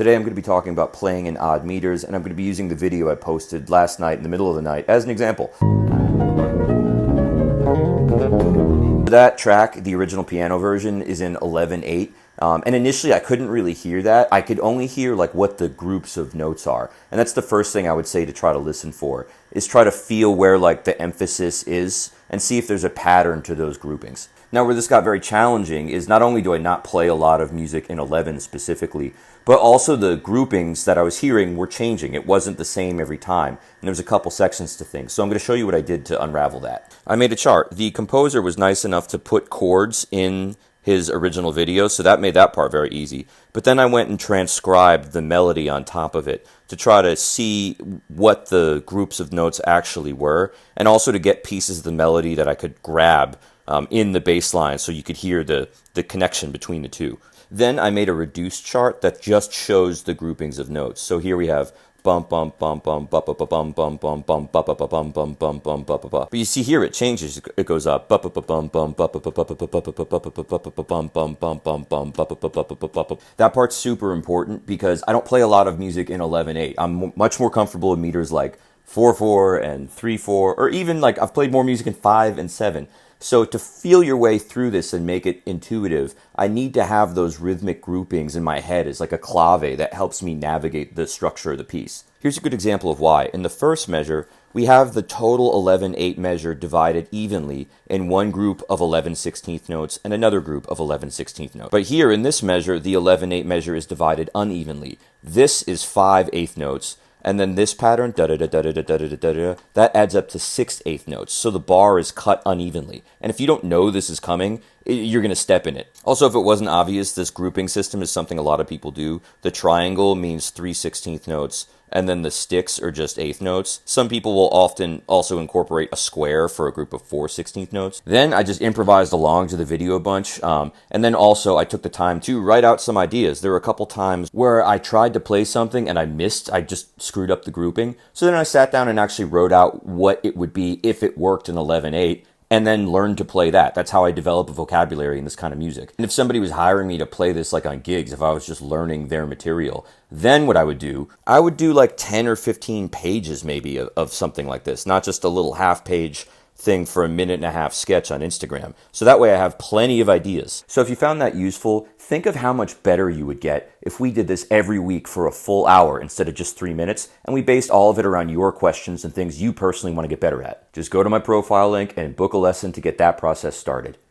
Today I'm going to be talking about playing in odd meters, and I'm going to be using the video I posted last night in the middle of the night as an example. That track, the original piano version, is in 11/8, and initially I couldn't really hear that. I could only hear like what the groups of notes are, and that's the first thing I would say to try to listen for, is try to feel where like the emphasis is and see if there's a pattern to those groupings. Now, where this got very challenging is not only do I not play a lot of music in 11 specifically, but also the groupings that I was hearing were changing. It wasn't the same every time, and there was a couple sections to things. So I'm going to show you what I did to unravel that. I made a chart. The composer was nice enough to put chords in his original video, so that made that part very easy. But then I went and transcribed the melody on top of it to try to see what the groups of notes actually were, and also to get pieces of the melody that I could grab in the bass line so you could hear the connection between the two. Then I made a reduced chart that just shows the groupings of notes. So here we have bum bum bum bum bum bum bum bum bum bum bum bum bum bum bum bum bum bum. But you see here it changes. It goes up bum bum bum bum bum bum bum bum bum. That part's super important because I don't play a lot of music in 11/8. I'm much more comfortable in meters like 4/4 and 3/4, or even like I've played more music in 5 and 7. So to feel your way through this and make it intuitive, I need to have those rhythmic groupings in my head as like a clave that helps me navigate the structure of the piece. Here's a good example of why. In the first measure, we have the total 11/8 measure divided evenly in one group of 11/16 notes and another group of 11/16 notes. But here in this measure, the 11/8 measure is divided unevenly. This is 5/8 notes. And then this pattern, that adds up to 6/8 notes. So the bar is cut unevenly. And if you don't know this is coming, you're going to step in it. Also, if it wasn't obvious, this grouping system is something a lot of people do. The triangle means 3/16 notes, and then the sticks are just 8th notes. Some people will often also incorporate a square for a group of 4/16 notes. Then I just improvised along to the video a bunch, and then also I took the time to write out some ideas. There were a couple times where I tried to play something and I missed. I just screwed up the grouping. So then I sat down and actually wrote out what it would be if it worked in 11/8. And then learn to play that. That's how I develop a vocabulary in this kind of music. And if somebody was hiring me to play this like on gigs, if I was just learning their material, then what I would do like 10 or 15 pages maybe of something like this, not just a little half-page thing for a 1.5-minute sketch on Instagram. So that way I have plenty of ideas. So if you found that useful, think of how much better you would get if we did this every week for a full hour instead of just 3 minutes, and we based all of it around your questions and things you personally want to get better at. Just go to my profile link and book a lesson to get that process started.